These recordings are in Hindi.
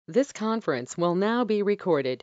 This conference will now be recorded.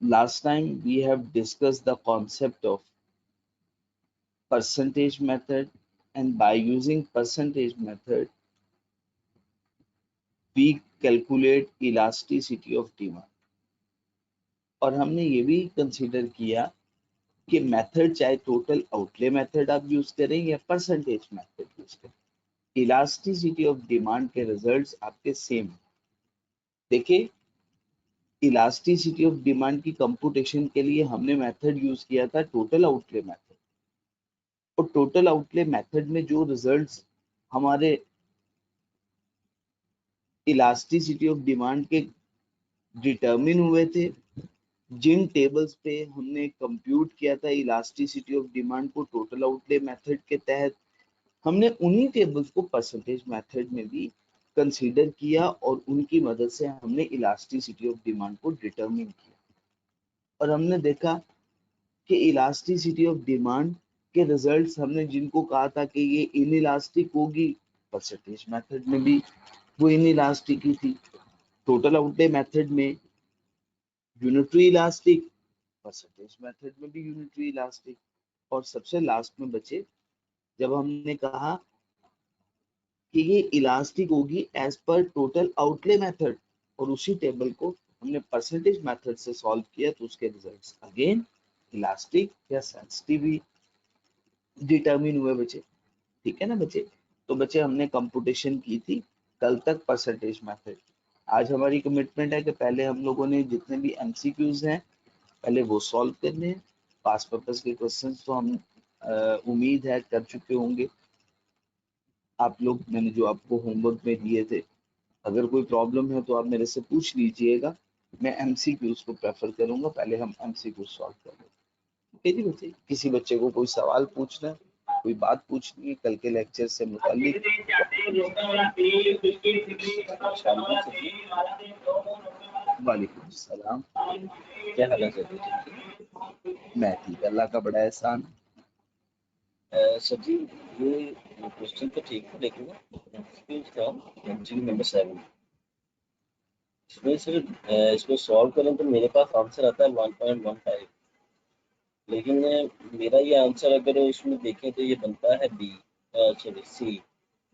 Last time we have discussed the concept of percentage method, and by using percentage method we calculate elasticity of demand. और हमने ये भी कंसीडर किया कि मेथड चाहे टोटल आउटले मेथड आप यूज करें या परसेंटेज मेथड यूज करें, इलास्टिसिटी ऑफ डिमांड के रिजल्ट्स आपके सेम। देखिए, इलास्टिसिटी ऑफ डिमांड की कंप्यूटेशन के लिए हमने मेथड यूज किया था टोटल आउटले मेथड, और टोटल आउटले मेथड में जो रिजल्ट्स हमारे इलास्टिसिटी ऑफ डिमांड के डिटरमिन हुए थे, जिन टेबल्स पे हमने कंप्यूट किया था इलास्टिसिटी ऑफ डिमांड को टोटल आउटले मेथड के तहत, हमने उन्हीं टेबल्स को परसेंटेज मेथड में भी कंसीडर किया और उनकी मदद से हमने इलास्टिसिटी ऑफ डिमांड को डिटरमिन किया। और हमने देखा कि इलास्टिसिटी ऑफ डिमांड के रिजल्ट्स हमने जिनको कहा था कि ये इनइलास्टिक होगी, परसेंटेज मेथड में भी वो इनइलास्टिक ही थी। टोटल आउटले मेथड में यूनिटरी इलास्टिक, परसेंटेज मेथड में भी यूनिटरी इलास्टिक। और सबसे लास्ट में बचे जब हमने कहा कि ये इलास्टिक होगी as per total outlay method, और उसी टेबल को हमने परसेंटेज मेथड से सॉल्व किया तो उसके रिजल्ट्स अगेन इलास्टिक या सेंसिटिव ही डिटरमिन हुए बचे। ठीक है ना बच्चे? तो बच्चे हमने कंप्यूटेशन की थी कल तक परसेंटेज मेथड। आज हमारी कमिटमेंट है कि पहले हम लोगों ने जितने भी एमसीक्यूज हैं पहले वो सॉल्व करने हैं। पास पर्पस के क्वेश्चंस तो हम उम्मीद है कर चुके होंगे आप लोग। मैंने जो आपको होमवर्क में दिए थे, अगर कोई प्रॉब्लम है तो आप मेरे से पूछ लीजिएगा। मैं एमसीक्यूज को प्रेफर करूंगा, पहले हम एमसीक्यू सॉल्व कर लेंगे। ठीक है जी बच्चे? किसी बच्चे को कोई सवाल पूछना है, कोई बात पूछनी है कल के लेक्चर से मुतालिक? वालेकुम सलाम। क्या हाल है सर? मैं ठीक, अल्लाह का बड़ा एहसान। सर जी, ये क्वेश्चन तो ठीक है, लेकिन था एमसीक्यू नंबर 7 इसमें सर, इसको सॉल्व करें तो मेरे पास आंसर आता है 1.15, लेकिन मेरा ये आंसर अगर इसमें देखें तो ये बनता है बी, सॉरी सी,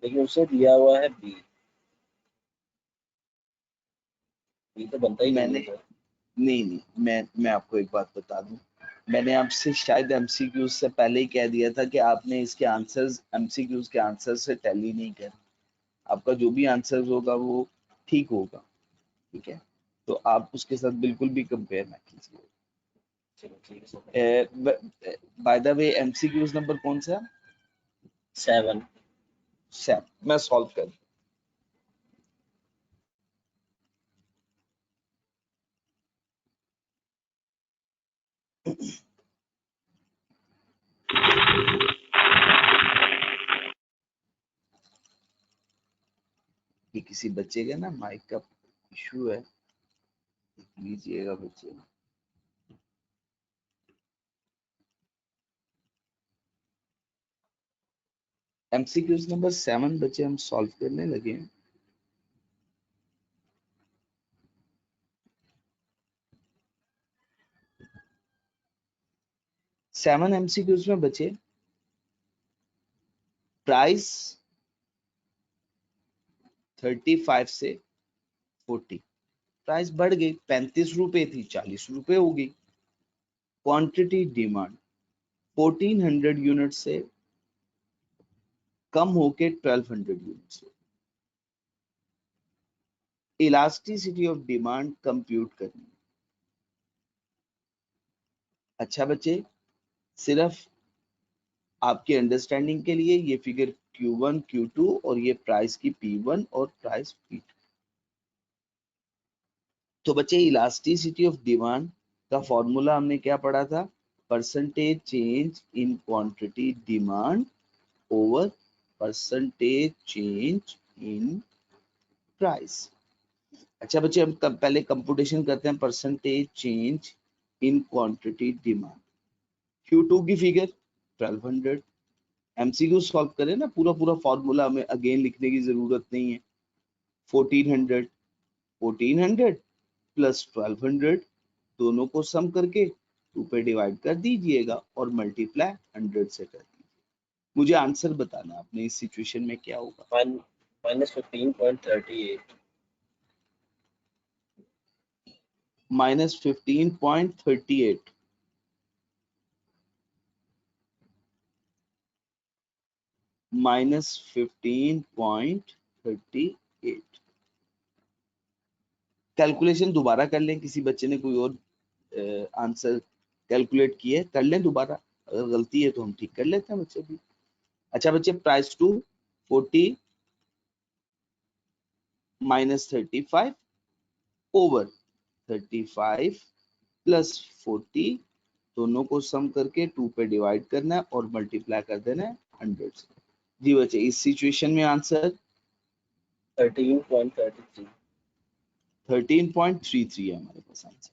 लेकिन उसने दिया हुआ है बी। बी तो बनता ही नहीं मैंने है सर। नहीं, मैं आपको एक बात बता दूं, मैंने आपसे शायद एमसीक्यूज से पहले ही कह दिया था कि आपने इसके आंसर्स एमसीक्यूज के आंसर से टैली नहीं कर। आपका जो भी आंसर होगा वो ठीक होगा। ठीक है? तो आप उसके साथ बिल्कुल भी कंपेयर ना कीजिए। चलो ठीक है sir. By the way MCQs number कौन सा? 7। सैम। मैं सॉल्व कर। कि किसी बच्चे का ना माइक का इशू है, देख लीजिएगा बच्चे। एमसीक्यूज नंबर 7 बच्चे हम सॉल्व करने लगे हैं। 7 एमसीक्यूज में बचे प्राइस 35 से 40, प्राइस बढ़ गई, 35 रुपए थी 40 रुपए हो गई। क्वांटिटी डिमांड 1400 यूनिट से कम होके 1200 यूनिट्स हो, इलास्टिसिटी ऑफ डिमांड कंप्यूट करनी। अच्छा बच्चे, सिर्फ आपकी अंडरस्टैंडिंग के लिए ये फिगर Q1 Q2 और ये प्राइस की P1 और प्राइस P2। तो बच्चे इलास्टिसिटी ऑफ डिमांड का फॉर्मूला हमने क्या पढ़ा था? Percentage change in quantity demand over percentage change in price. अच्छा बच्चे, हम पहले कंप्यूटेशन करते हैं percentage change in quantity demand. Q2 की फिगर 1200। MCQ सॉल्व करें ना, पूरा पूरा फॉर्मूला हमें अगेन लिखने की जरूरत नहीं है। 1400 प्लस 1200 दोनों को सम करके 2 पे डिवाइड कर दीजिएगा और मल्टीप्लाई 100 से कर दीजिए। मुझे आंसर बताना आपने इस सिचुएशन में क्या होगा। -15.38 -15.38 -15.38। कैलकुलेशन दोबारा कर लें, किसी बच्चे ने कोई और आंसर कैलकुलेट किए कर लें दोबारा, अगर गलती है तो हम ठीक कर लेते हैं बच्चे भी। अच्छा बच्चे, प्राइस टू 40 -35 ओवर 35 प्लस 40 दोनों को सम करके 2 पे डिवाइड करना है और मल्टीप्लाई कर देना है 100 से। जी बच्चे, इस सिचुएशन में आंसर 13.33 13.33 है हमारे पास आंसर।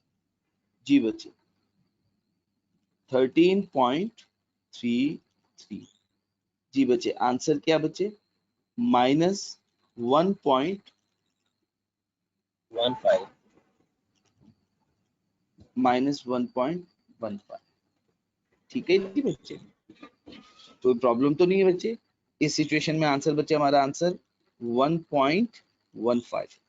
जी बच्चे, 13.33। जी बच्चे, आंसर क्या बच्चे? -1.15 -1.15। ठीक है जी बच्चे, कोई प्रॉब्लम तो नहीं है बच्चे? इस सिचुएशन में आंसर बच्चे, हमारा आंसर 1.15।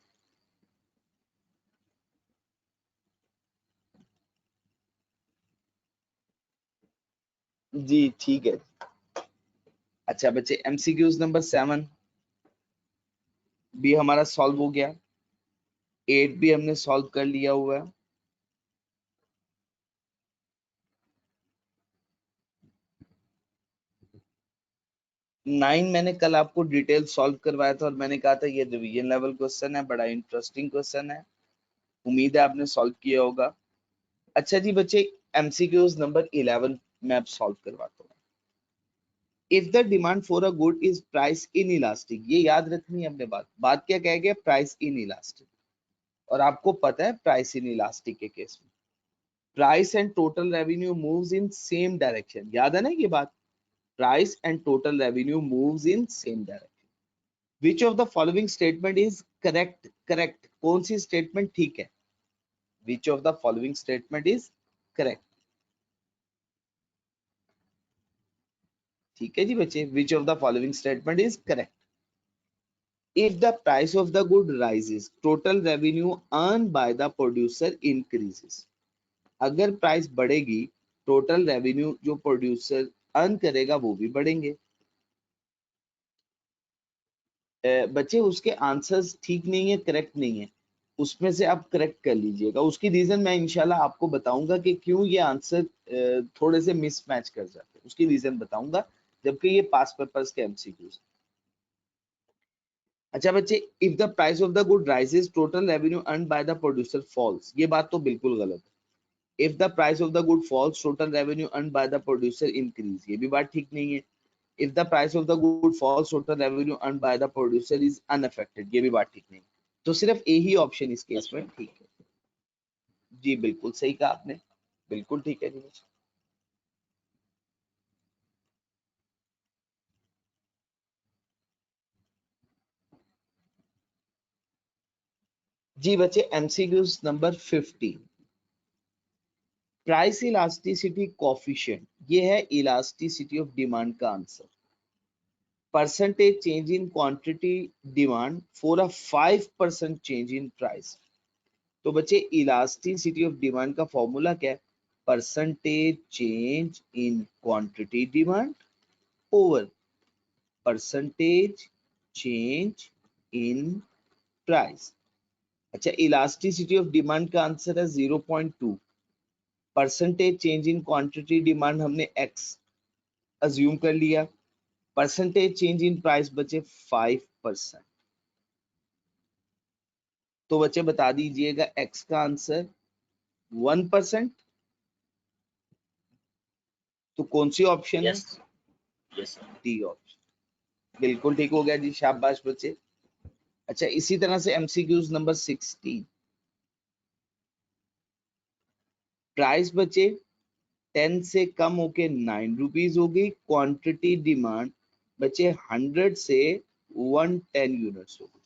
जी ठीक है। अच्छा बच्चे, MCQs नंबर 7 भी हमारा सॉल्व हो गया, 8 भी हमने सॉल्व कर लिया हुआ है। नाइन मैंने कल आपको डिटेल सॉल्व करवाया था और मैंने कहा था ये रिवीजन लेवल क्वेश्चन है, बड़ा इंटरेस्टिंग क्वेश्चन है, उम्मीद है आपने सॉल्व किया होगा। अच्छा जी बच्चे, MCQs नंबर 11 मैं अब सॉल्व करवाता हूँ। If the demand for a good is price in elastic, ये याद रखनी है हमने बात क्या कह गया? Price in elastic. और आपको पता है प्राइस इन इलास्टिक के केस में price and total revenue moves in same direction, याद है ना ये बात? Price and total revenue moves in same direction. Which of the following statement is correct? Correct कौन सी स्टेटमेंट ठीक है? Which of the following statement is correct? ठीक है जी बच्चे, which of the following statement is correct? If the price of the good rises, total revenue earned by the producer increases. अगर प्राइस बढ़ेगी, टोटल रेवेन्यू जो प्रोड्यूसर अर्न करेगा वो भी बढ़ेंगे। बच्चे, उसके आंसर्स ठीक नहीं है, करेक्ट नहीं है, उसमें से आप करेक्ट कर लीजिएगा। उसकी रीजन मैं इंशाल्लाह आपको बताऊंगा कि क्यों ये आंसर थोड़े से मिसमैच कर जाते हैं, उसकी रीजन बताऊंगा, जबकि ये पास पेपर्स के MCQs। अच्छा बच्चे, if the price of the good rises, total revenue earn by the producer falls, ये बात तो बिल्कुल गलत है। If the price of the good falls, total revenue earn by the producer increase, ये भी बात ठीक नहीं है। If the price of the good falls, total revenue earn by the producer is unaffected, ये भी बात ठीक नहीं। तो सिर्फ यही ऑप्शन इस केस में ठीक है। जी बिल्कुल सही कहा आपने, बिल्कुल ठीक है जी। जी बच्चे, MCQs number 50, price elasticity coefficient, ये है इलास्टिसिटी ऑफ डिमांड का answer. Percentage change in quantity demand for a 5% change in price. तो बच्चे, इलास्टिसिटी ऑफ डिमांड का फॉर्मूला क्या है? Percentage change in quantity demand over percentage change in price. अच्छा, इलास्टिसिटी ऑफ डिमांड का आंसर है 0.2। Percentage change in quantity demand हमने x अज्यूम कर लिया। परसेंटेज चेंज इन प्राइस बचे 5%। तो बच्चे बता दीजिएगा x का आंसर 1%। तो कौन सी ऑप्शन है? Yes yes sir. D option बिल्कुल ठीक हो गया जी, शाबाश बच्चे। अच्छा, इसी तरह से एमसीक्यूज नंबर 16। प्राइस बचे 10 से कम होके 9 रुपीज हो गई। क्वांटिटी डिमांड बचे 100 से 110 यूनिट्स हो गई।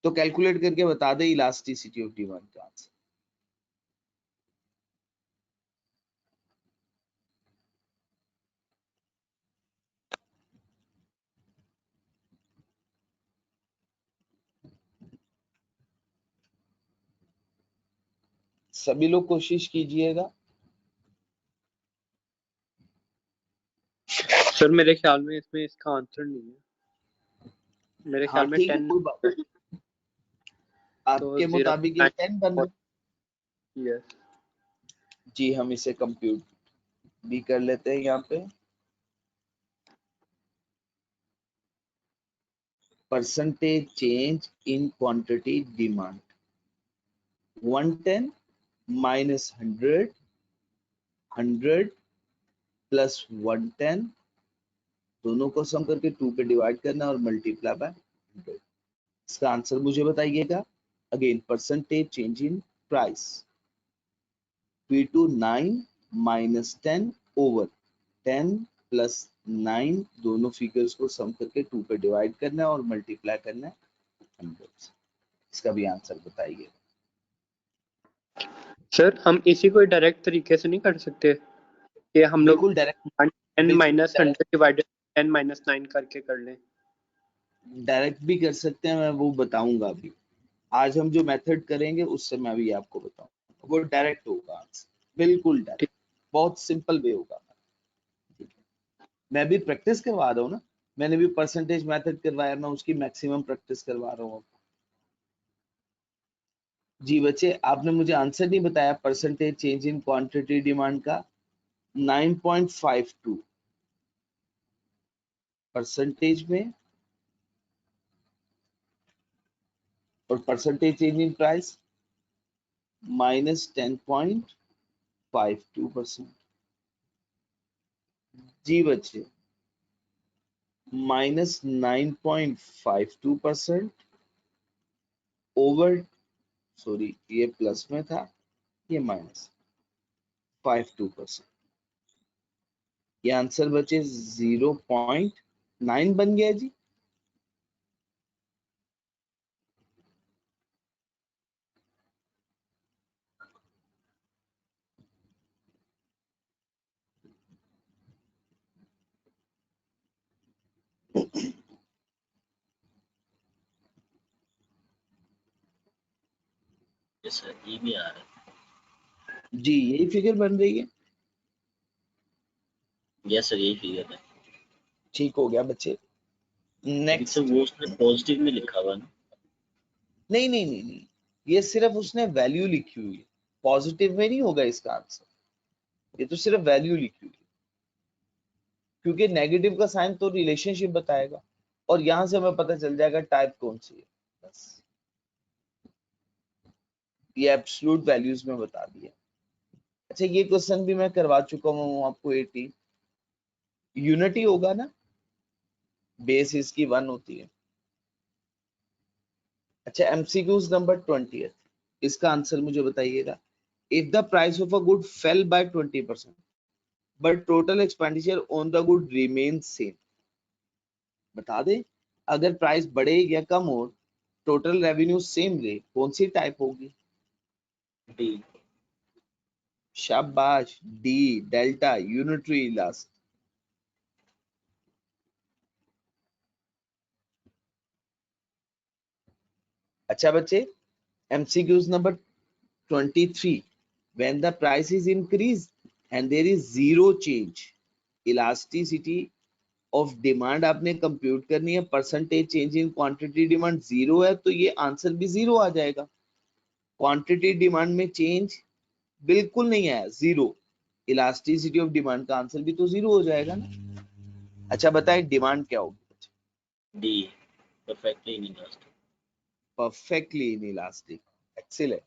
तो कैलकुलेट करके बता दे इलास्टिसिटी ऑफ डिमांड का आंसर। सभी लोग कोशिश कीजिएगा। सर मेरे ख्याल में इसमें इसका आंसर नहीं है। मेरे हाँ ख्याल में ठीक है, 10 कोई बात नहीं। आपके तो मुताबिक ये 10 बन रहा है। यस जी, हम इसे कंप्यूट भी कर लेते हैं यहाँ पे। Percentage change in quantity demand 110 minus 100 100 plus 110 दोनों को सम करके 2 पे डिवाइड करना और मल्टीप्लाई बाय 100। इसका आंसर मुझे बताइएगा। Again, percentage change in price P2 9 minus 10 over 10 plus 9 दोनों फिगर्स को सम करके 2 पे डिवाइड करना है और मल्टीप्लाई करना है 100 से। इसका भी आंसर बताइए। सर, हम इसी को डायरेक्ट तरीके से नहीं कर सकते कि हम लोग बिल्कुल डायरेक्ट 10 माइनस 100 डिवाइडेड 10 माइनस 9 करके कर लें। डायरेक्ट भी कर सकते हैं, मैं वो बताऊंगा अभी। आज हम जो मेथड करेंगे उससे मैं अभी आपको बताऊंगा, वो डायरेक्ट होगा आंसर, बिल्कुल डायरेक्ट, ठीक। बहुत सिंपल वे होगा। मैं भी प्रैक्टिस करवा रहा हूँ ना, मैंने भी परसेंटेज मेथड करवाया, मैं उसकी मैक्सिमम प्रैक्टिस करवा रहा हूँ। जी बच्चे, आपने मुझे आंसर नहीं बताया percentage change in quantity demand का। 9.52 परसेंटेज में और percentage change in price minus 10.52%। जी बच्चे, माइनस 9.52% ओवर, सॉरी ये प्लस में था, ये माइनस 52%। ये आंसर बचे 0.9 बन गया जी। यस सर, ये भी आ रहा है। जी, यही फिगर बन रही है। यस सर, यही फिगर है। ठीक हो गया बच्चे। लेकिन नेक्स्ट। सर वो उसने पॉजिटिव में लिखा हुआ है ना। नहीं नहीं नहीं नहीं, ये सिर्फ उसने वैल्यू लिखी हुई है, पॉजिटिव में नहीं होगा इसका आंसर, ये तो सिर्फ वैल्यू लिखी हुई है। क्योंकि नेगेटिव का साइन तो रिलेशनशिप बताएगा और यहां से हमें पता चल जाएगा टाइप कौन सी है। बस ये एब्सोल्यूट वैल्यूज में बता दिया। अच्छा, ये क्वेश्चन भी मैं करवा चुका हूँ आपको। 80 यूनिटी होगा ना, बेस इसकी 1 होती है। अच्छा, एमसीक्यूज नंबर 20, इसका आंसर मुझे बताइएगा। If the price of a good fell by 20% but total expenditure on the good remain same. बता दे, अगर प्राइस बढ़े या कम हो, टोटल रेवेन्यू सेम रहे, कौन सी टाइप होगी? डी। शाबाश, डी, डेल्टा यूनिटरी लास्ट। अच्छा बच्चे, MCQs number 23 when the price is increased and there is zero change, elasticity of demand आपने कंप्यूट करनी है, percentage change in quantity demand zero है तो ये आंसर भी जीरो आ जाएगा। क्वांटिटी डिमांड में चेंज बिल्कुल नहीं आया, जीरो, इलास्टिसिटी ऑफ डिमांड का आंसर भी तो जीरो हो जाएगा ना। अच्छा बताएं डिमांड क्या होगी? D, perfectly inelastic. Perfectly inelastic, excellent.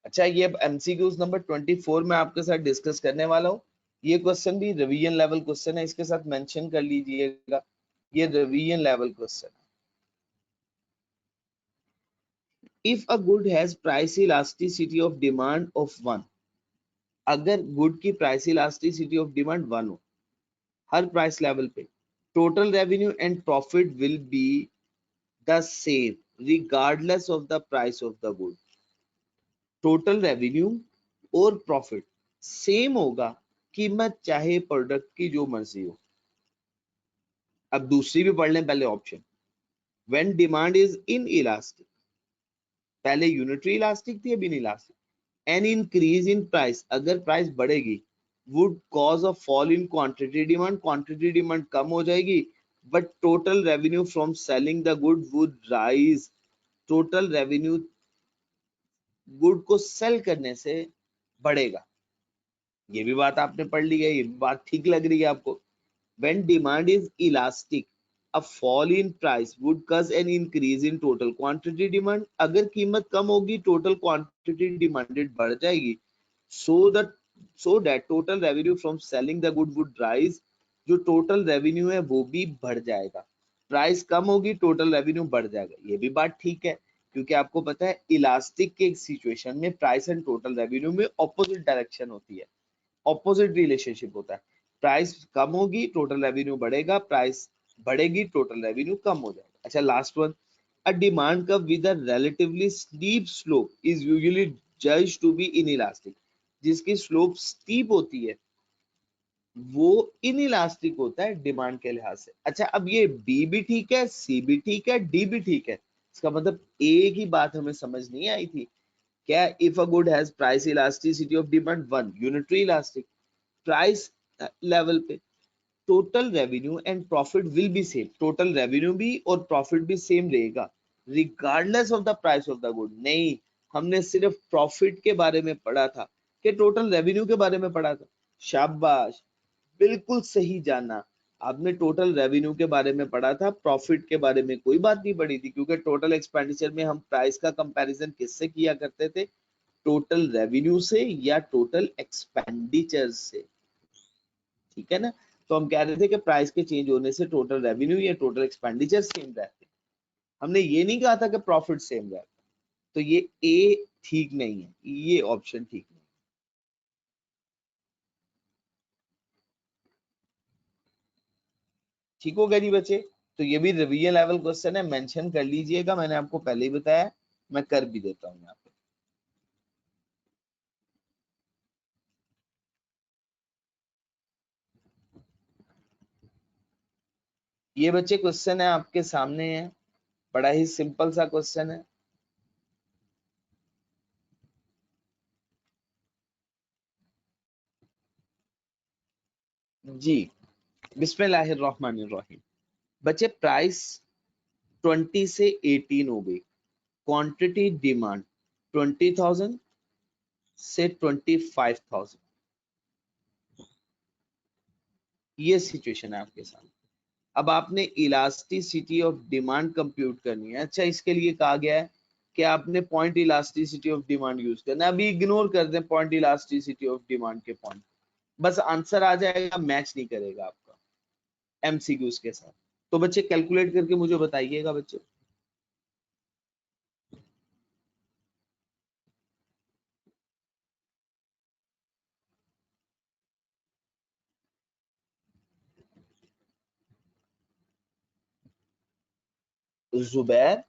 अच्छा ये अब एमसीक्यूज नंबर 24 में आपके साथ डिस्कस करने वाला हूँ। ये क्वेश्चन भी रिवीजन लेवल क्वेश्चन है, इसके साथ मेंशन कर लीजिएगा, ये रिवीजन लेवल क्वेश्चन है। If a good has price elasticity of demand of 1, अगर गुड की प्राइस इलास्टिसिटी ऑफ डिमांड 1 हो हर प्राइस लेवल पे, total revenue and profit will be the same regardless of the price of the good. Total revenue और प्रॉफिट सेम होगा, कीमत चाहे प्रोडक्ट की जो मर्जी हो। अब दूसरी भी पढ़ लें पहले option. When demand is inelastic, पहले यूनिटरी इलास्टिक थी अब inelastic. An increase in price, अगर प्राइस बढ़ेगी, would cause a fall in quantity demand, quantity demand कम हो जाएगी, but total revenue from selling the good would rise, total revenue good को सेल करने से बढ़ेगा। ये भी बात आपने पढ़ ली है, ये भी बात ठीक लग रही है आपको। When demand is elastic, a fall in price would cause an increase in total quantity demand. अगर कीमत कम होगी, total quantity demanded बढ़ जाएगी, so that total revenue from selling the good would rise. जो total revenue है वो भी बढ़ जाएगा। प्राइस कम होगी, total revenue बढ़ जाएगा। ये भी बात ठीक है, क्योंकि आपको पता है इलास्टिक के सिचुएशन में प्राइस एंड टोटल रेवेन्यू में ऑपोजिट डायरेक्शन होती है, ऑपोजिट रिलेशनशिप होता है। प्राइस कम होगी टोटल रेवेन्यू बढ़ेगा, प्राइस बढ़ेगी टोटल रेवेन्यू कम हो जाएगा। अच्छा last one, a demand curve with a relatively steep slope is usually judged to be inelastic, जिसकी स्लोप स्टीप होती है वो इनइलास्टिक होता है डिमांड के लिहाज से। अच्छा अब ये बी भी ठीक है, सी भी ठीक है, डी भी ठीक है, इसका मतलब एक ही बात हमें समझ नहीं आई थी क्या? If a good has price elasticity of demand 1, unitary elastic, price level पे total revenue and profit will be same, total revenue भी और प्रॉफिट भी सेम रहेगा regardless of the price of the good. नहीं, हमने सिर्फ प्रॉफिट के बारे में पढ़ा था कि टोटल रेवेन्यू के बारे में पढ़ा था। शाबाश, बिल्कुल सही जाना आपने, टोटल रेवेन्यू के बारे में पढ़ा था, प्रॉफिट के बारे में कोई बात नहीं पढ़ी थी, क्योंकि टोटल एक्सपेंडिचर में हम प्राइस का कंपैरिजन किससे किया करते थे? टोटल रेवेन्यू से या टोटल एक्सपेंडिचर से, ठीक है ना। तो हम कह रहे थे कि प्राइस के चेंज होने से टोटल रेवेन्यू या टोटल एक्सपेंडिचर सेम रहते, हमने ये नहीं कहा था कि प्रॉफिट सेम रहता। तो ये ए ठीक नहीं है, ये ऑप्शन ठीक नहीं। ठीक हो गया जी बच्चे? तो ये भी रिवीजन लेवल क्वेश्चन है, मेंशन कर लीजिएगा, मैंने आपको पहले ही बताया, मैं कर भी देता हूँ यहाँ पे। ये बच्चे क्वेश्चन है आपके सामने है, बड़ा ही सिंपल सा क्वेश्चन है। जी बिस्मिल्लाहिर्रहमानिर्रहीम। बच्चे प्राइस 20 से 18 हो गई, क्वांटिटी डिमांड 20,000 से 25,000, ये सिचुएशन है आपके सामने। अब आपने इलास्टिसिटी ऑफ डिमांड कंप्यूट करनी है। अच्छा इसके लिए कहा गया है कि आपने point elasticity of demand use करना है। अभी इग्नोर कर दें पॉइंट इलास्टिसिटी ऑफ डिमांड के पॉइंट, बस आंसर आ जाएगा, मैच नहीं करेगा आपका एमसीक्यूज के साथ। तो बच्चे कैलकुलेट करके मुझे बताइएगा बच्चे। जुबैर,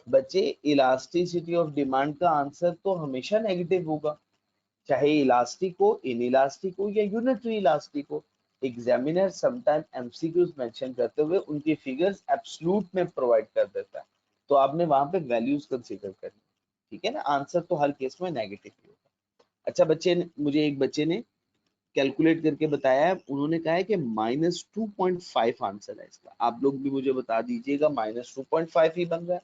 बच्चे इलास्टिसिटी ऑफ डिमांड का आंसर तो हमेशा नेगेटिव होगा, चाहे इलास्टिक हो, इनइलास्टिक हो या यूनिटरी इलास्टिक हो। एग्जामिनर समटाइम एमसीक्यूज मेंशन करते हुए उनकी फिगर्स एब्सोल्यूट में प्रोवाइड कर देता है, तो आपने वहां पे वैल्यूज कंसीडर करनी, ठीक है ना। आंसर तो हर केस में नेगेटिव ही होगा। अच्छा बच्चे मुझे एक बच्चे ने कैलकुलेट करके बताया है, उन्होंने कहा है कि -2.5 आंसर है इसका। आप लोग भी मुझे बता दीजिएगा -2.5 ही बन रहा है।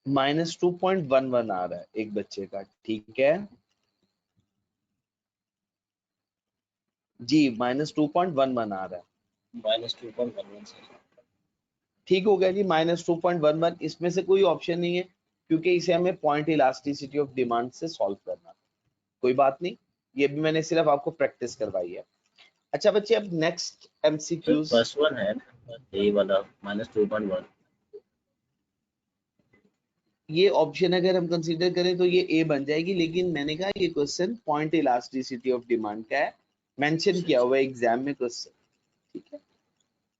-2.11 आ रहा है एक बच्चे का, ठीक है जी, -2.11 आ रहा है। -2.11 सर। ठीक हो गया जी, -2.11। इसमें से कोई ऑप्शन नहीं है क्योंकि इसे हमें पॉइंट इलास्टिसिटी ऑफ डिमांड से सॉल्व करना। कोई बात नहीं, ये भी मैंने सिर्फ आपको प्रैक्टिस करवाई है। अच्छा बच्चे, अब नेक्स्ट एमसीक्यूज। फर्स्ट वन है ए वाला -2.1। ये ऑप्शन अगर हम कंसीडर करें तो ये ए बन जाएगी, लेकिन मैंने कहा ये question point elasticity of demand का है, मेंशन किया हुआ है एग्जाम में क्वेश्चन, ठीक है,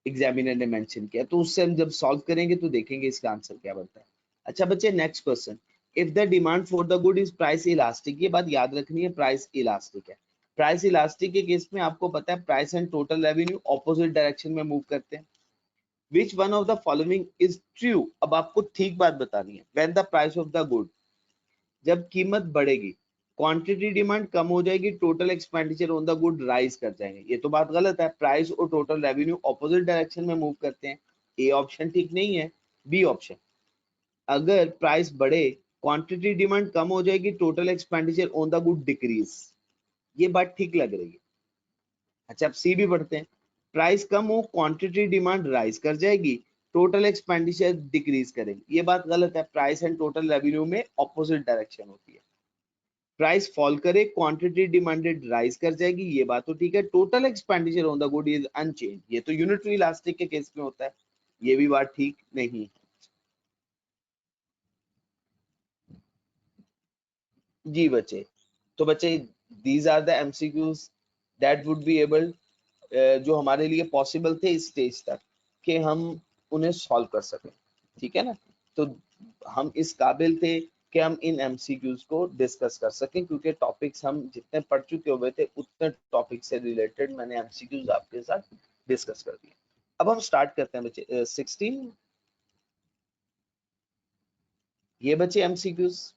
एग्जामिनर ने मेंशन किया, तो उससे हम जब सॉल्व करेंगे तो देखेंगे इसका आंसर क्या बनता है। अच्छा बच्चे, next question, if the demand for the good is price elastic, ये बात याद रखनी है, प्राइस इलास्टिक है। प्राइस इलास्टिक के केस में आपको पता है price and total revenue opposite direction में मूव करते हैं। Which one of the following is true, अब आपको ठीक बात बतानी है। When the price of the good, जब कीमत बढ़ेगी, क्वांटिटी डिमांड कम हो जाएगी, total expenditure on the good rise कर जाएंगे। ये तो बात गलत है, प्राइस और टोटल रेवेन्यू ऑपोजिट डायरेक्शन में मूव करते हैं। ए ऑप्शन ठीक नहीं है, बी ऑप्शन। अगर प्राइस बढ़े, क्वांटिटी डिमांड कम हो जाएगी, total expenditure on the good decrease, ये बात ठीक लग रही है। अच्छा अब सी भी पढ़ते हैं, प्राइस कम हो, क्वांटिटी डिमांड राइज कर जाएगी, टोटल एक्सपेंडिचर डिक्रीज करेंगे, ये बात गलत है। प्राइस एंड टोटल रेवेन्यू में ऑपोजिट डायरेक्शन होती है। प्राइस फॉल करे, क्वांटिटी डिमांडेड राइज कर जाएगी, ये बात तो ठीक है। Total expenditure on the good is unchange, ये तो यूनिटरी इलास्टिक के केस में होता है, ये भी बात ठीक नहीं। जी बच्चे, तो बच्चे these are the MCQs that would be able, जो हमारे लिए पॉसिबल थे इस स्टेज तक कि हम उन्हें सॉल्व कर सकें, ठीक है ना। तो हम इस काबिल थे कि हम इन एमसीक्यूज को डिस्कस कर सकें, क्योंकि टॉपिक्स हम जितने पढ़ चुके हुए थे उतने टॉपिक से रिलेटेड मैंने एमसीक्यूज आपके साथ डिस्कस कर दिए। अब हम स्टार्ट करते हैं बच्चे 16, ये बच्चे एमसीक्यूज।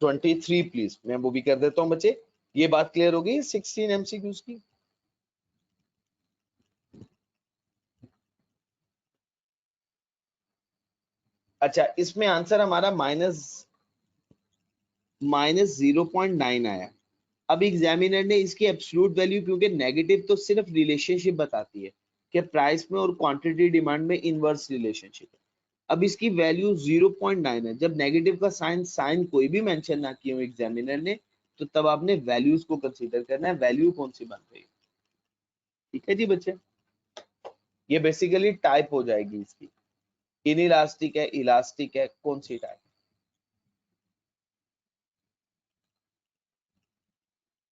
23 प्लीज, मैं वो भी कर देता हूँ बच्चे। ये बात क्लियर हो गई 16 एमसीक्यूज की। अच्छा, इसमें आंसर हमारा -0.9 आया। अब एग्जामिनर ने इसकी एब्सोल्यूट वैल्यू, क्योंकि नेगेटिव तो सिर्फ रिलेशनशिप बताती है कि प्राइस में और क्वांटिटी डिमांड में इनवर्स रिलेशनशिप है। अब इसकी वैल्यू 0.9 है। जब नेगेटिव का साइन कोई भी मेंशन ना किया हो एग्जामिनर ने, तो तब आपने वैल्यूज को कंसीडर करना है, वैल्यू कौन सी बन रही है, ठीक है जी बच्चे। ये बेसिकली टाइप हो जाएगी इसकी, इनइलास्टिक है, इलास्टिक है, कौन सी टाइप।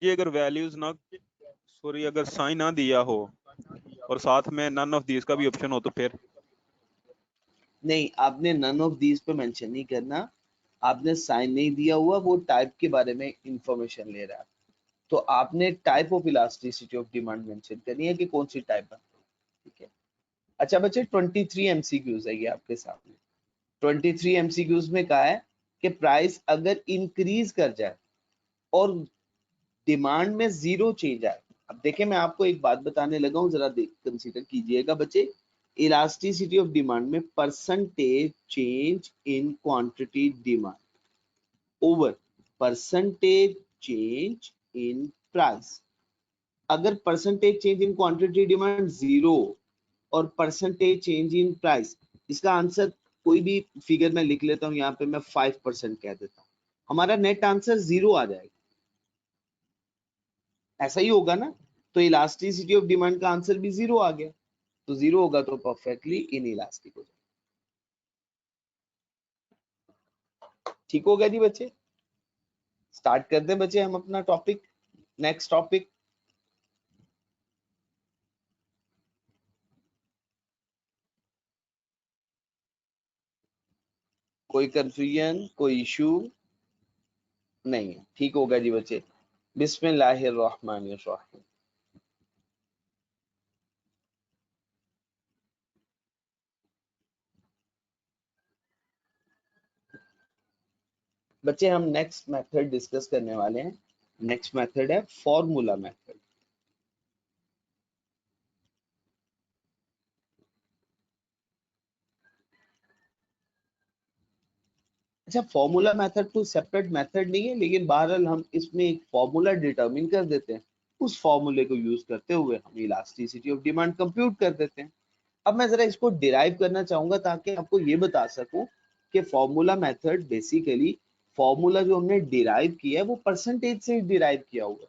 ये अगर वैल्यूज ना, सॉरी, अगर साइन ना दिया हो और साथ में नन ऑफ दीज का भी ऑप्शन हो तो फिर नहीं, आपने नन ऑफ दीज पे मेंशन नहीं करना, आपने साइन नहीं दिया हुआ, वो टाइप के बारे में इंफॉर्मेशन ले रहा है, तो आपने type of elasticity of demand mention करनी है कि कौन सी टाइप है, ठीक है। अच्छा बच्चे 23 एमसीक्यूज है ये आपके सामने। 23 एमसीक्यूज में कहा है कि प्राइस अगर इंक्रीज कर जाए और डिमांड में जीरो चेंज आए। अब देखें, मैं आपको एक बात बताने लगा हूं, जरा कंसीडर कीजिएगा बच्चे। इलास्टिसिटी ऑफ डिमांड में percentage change in quantity demand over percentage change in price, अगर percentage change in quantity demand 0 और परसेंटेज चेंज इन प्राइस, इसका आंसर कोई भी फिगर में लिख लेता हूँ, यहाँ पे मैं 5% कह देता हूँ, हमारा नेट आंसर 0 आ जाएगा। ऐसा ही होगा ना, तो इलास्टिसिटी ऑफ डिमांड का आंसर भी 0 आ गया, तो 0 होगा तो परफेक्टली इन इलास्टिक हो जाएगा। ठीक हो गया जी बच्चे, स्टार्ट कर दें बच्चे हम अपना टॉपिक, नेक्स्ट टॉपिक। कोई कंफ्यूजन, कोई इशू नहीं है? ठीक होगा जी बच्चे, बिस्मिल्लाहिर्रहमानिर्रहीम। बच्चे हम नेक्स्ट मेथड डिस्कस करने वाले हैं। नेक्स्ट मेथड है फॉर्मूला मेथड। अच्छा, फॉर्मूला मेथड तो सेपरेट मेथड नहीं है, लेकिन बहरहाल हम इसमें एक फॉर्मूला डिटरमिन कर देते हैं, उस फॉर्मूले को यूज करते हुए हम इलास्टिसिटी ऑफ डिमांड कंप्यूट कर देते हैं। अब मैं जरा इसको डिराइव करना चाहूंगा ताकि आपको ये बता सकूं कि फॉर्मूला मेथड बेसिकली, फॉर्मूला जो हमने डिराइव किया है वो परसेंटेज से डिराइव किया हुआ है।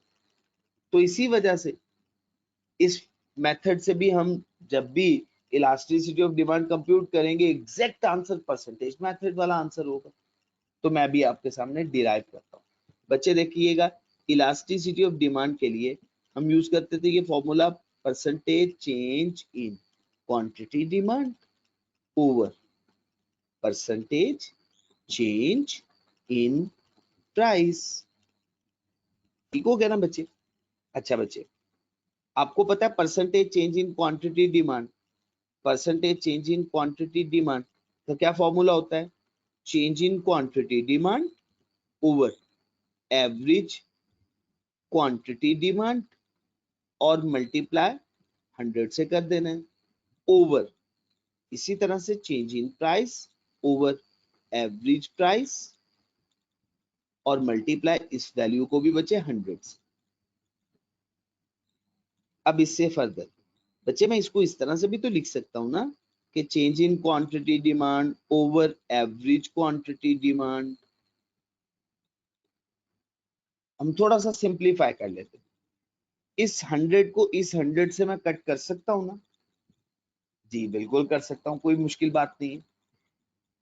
तो इसी वजह से इस मेथड से भी हम जब भी इलास्टिसिटी ऑफ डिमांड कंप्यूट करेंगे, एग्जैक्ट आंसर परसेंटेज मेथड वाला आंसर होगा। तो मैं भी आपके सामने डिराइव करता हूँ। बच्चे देखिएगा, इलास्टिसिटी ऑफ डिमांड के लिए हम यूज करते थे ये formula, percentage change in quantity demand over percentage change in price. ठीक हो गया ना बच्चे? अच्छा बच्चे, आपको पता है percentage change in quantity demand, percentage change in quantity demand का क्या फॉर्मूला होता है? Change in quantity demand over average quantity demand और मल्टीप्लाई 100 से कर देना है, ओवर इसी तरह से change in price over average price और मल्टीप्लाई इस वैल्यू को भी बचे 100 से। अब इससे फर्दर बच्चे मैं इसको इस तरह से भी तो लिख सकता हूं ना कि change in quantity demand over average quantity demand. हम थोड़ा सा सिंप्लीफाई कर लेते हैं, इस 100 को इस 100 से मैं कट कर सकता हूं ना? जी बिल्कुल कर सकता हूं, कोई मुश्किल बात नहीं है।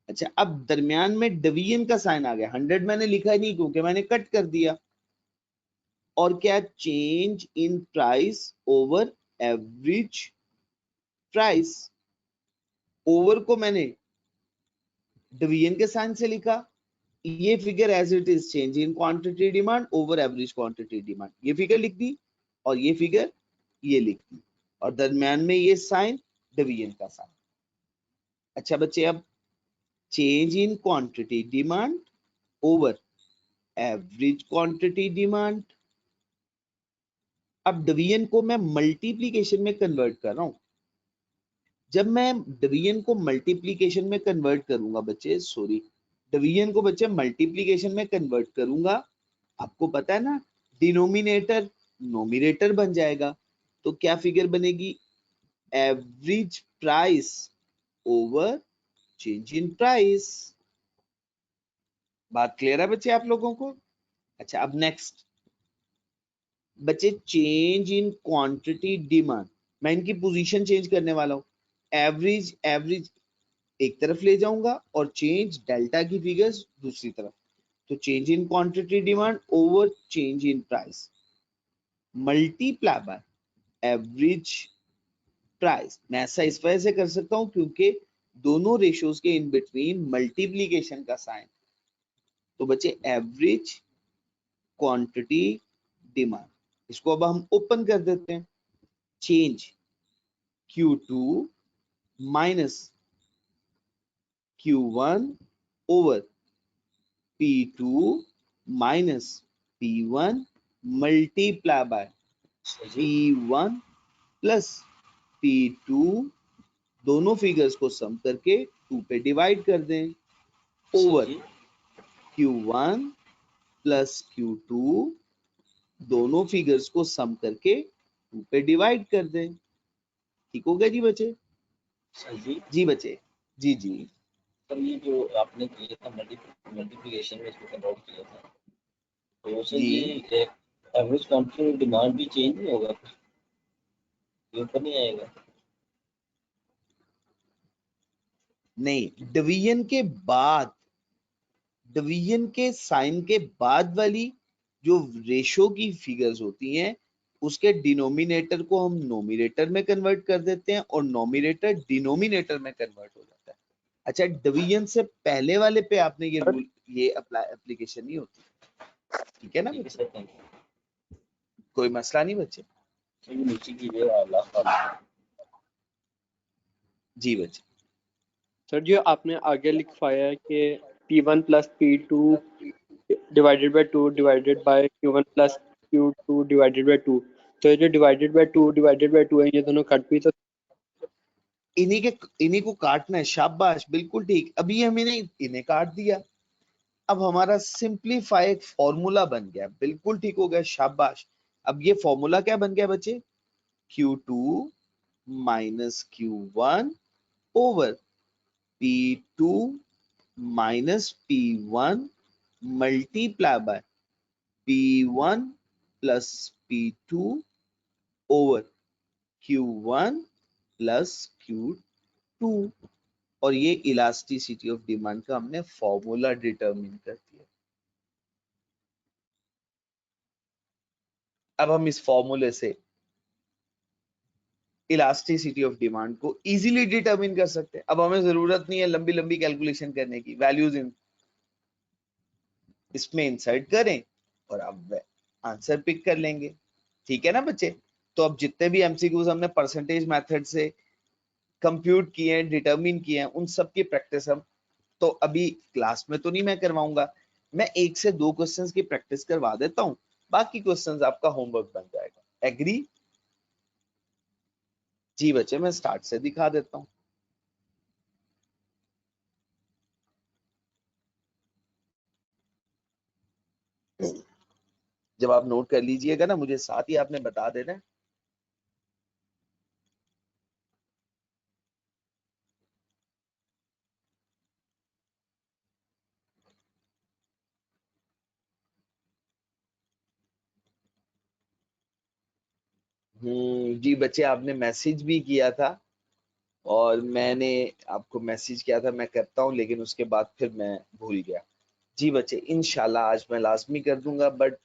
अच्छा, अब दरमियान में डिवीजन का साइन आ गया, 100 मैंने लिखा ही नहीं क्योंकि मैंने कट कर दिया। और क्या? Change in price over average price. Over को मैंने डिवीजन के साइन से लिखा, ये figure as it is change in quantity demand over average quantity demand, ये फिगर लिख दी और ये फिगर ये लिख दी, और दरमियान में ये साइन डिवीजन का साइन। अच्छा बच्चे, अब change in quantity demand over average quantity demand. अब डिवीजन को मैं मल्टीप्लिकेशन में कन्वर्ट कर रहा हूं। जब मैं डिवीजन को मल्टीप्लिकेशन में कन्वर्ट करूंगा बच्चे, सॉरी, डिवीजन को बच्चे मल्टीप्लिकेशन में कन्वर्ट करूंगा, आपको पता है ना डिनोमिनेटर नोमिनेटर बन जाएगा, तो क्या फिगर बनेगी? Average price over change in price. बात क्लियर है बच्चे आप लोगों को? अच्छा, अब नेक्स्ट बच्चे, चेंज इन क्वांटिटी डिमांड, मैं इनकी पोजीशन चेंज करने वाला हूं। एवरेज एवरेज एक तरफ ले जाऊंगा और चेंज डेल्टा की फिगर्स दूसरी तरफ, तो change in quantity demand over change in price multiply by average price. मैं ऐसा इस वजह से कर सकता हूं क्योंकि दोनों रेशियोज के इन बिटवीन मल्टीप्लीकेशन का साइन, तो बच्चे एवरेज क्वांटिटी डिमांड, इसको अब हम ओपन कर देते हैं। Change Q2 minus Q1 over P2 minus P1 multiply by P1 plus P2, दोनों फिगर्स को सम करके 2 पे डिवाइड कर दें, ओवर Q1 प्लस Q2, दोनों फिगर्स को सम करके 2 पे डिवाइड कर दें। ठीक हो गया जी बच्चे? सर जी जी बच्चे, जी जी। सर ये जो आपने किया था मल्टीप्लिकेशन में इसको कन्वर्ट किया था, तो सर जी ये एवरेज क्वांटिटी डिमांड भी चेंज नहीं होगा, ये ऊपर नहीं आएगा? नहीं, डिवीजन के बाद, डिवीजन के साइन के बाद वाली जो रेशो की फिगर्स होती हैं उसके डिनोमिनेटर को हम नोमिनेटर में कन्वर्ट कर देते हैं और नोमिनेटर डिनोमिनेटर में कन्वर्ट हो जाता है। अच्छा, डिवीजन से पहले वाले पे आपने ये रूल, ये एप्लीकेशन नहीं होती। ठीक है ना ठीक है बच्चे? Sir, thank you. कोई मसला नहीं बच्चे? सर ये नीचे कीजिए लास्ट वाला। जी बच्चे। सर जो आपने आगे लिखवाया है कि P1 plus P2 divided by 2 divided by Q1 plus Q2 divided by 2, तो ये जो डिवाइडेड बाय 2 है ये दोनों कट भी तो इन्हीं को काटना है, शाबाश, बिल्कुल ठीक। अभी हमने इन्हें काट दिया, अब हमारा सिंप्लीफाई एक फॉर्मूला बन गया, बिल्कुल ठीक हो गया, शाबाश। अब ये फॉर्मूला क्या बन गया बच्चे? Q2 minus Q1 over P2 minus P1 multiply by P1 plus P2 over Q1 plus Q2। और ये इलास्टिसिटी ऑफ डिमांड का हमने फॉर्मूला डिटरमिन कर दिया। अब हम इस फॉर्मूले से इलास्टिसिटी ऑफ डिमांड को इजीली डिटरमिन कर सकते हैं। अब हमें जरूरत नहीं है लंबी लंबी कैलकुलेशन करने की, वैल्यूज इसमें इंसर्ट करें और अब आंसर पिक कर लेंगे। ठीक है ना बच्चे? तो अब जितने भी एमसीक्यूज हमने परसेंटेज मेथड से कंप्यूट किए हैं, डिटरमिन किए हैं, उन सब की प्रैक्टिस हम तो अभी क्लास में तो नहीं मैं करवाऊंगा, मैं 1 से 2 क्वेश्चंस की प्रैक्टिस करवा देता हूं, बाकी क्वेश्चंस आपका होमवर्क बन जाएगा। एग्री? जी बच्चे, मैं स्टार्ट से दिखा देता हूं। जब आप नोट कर लीजिएगा ना, मुझे साथ ही आपने बता देना है। जी बच्चे, आपने मैसेज भी किया था और मैंने आपको मैसेज किया था, मैं करता हूं, लेकिन उसके बाद फिर मैं भूल गया। जी बच्चे, इंशाल्लाह आज मैं लाजमी कर दूंगा, बट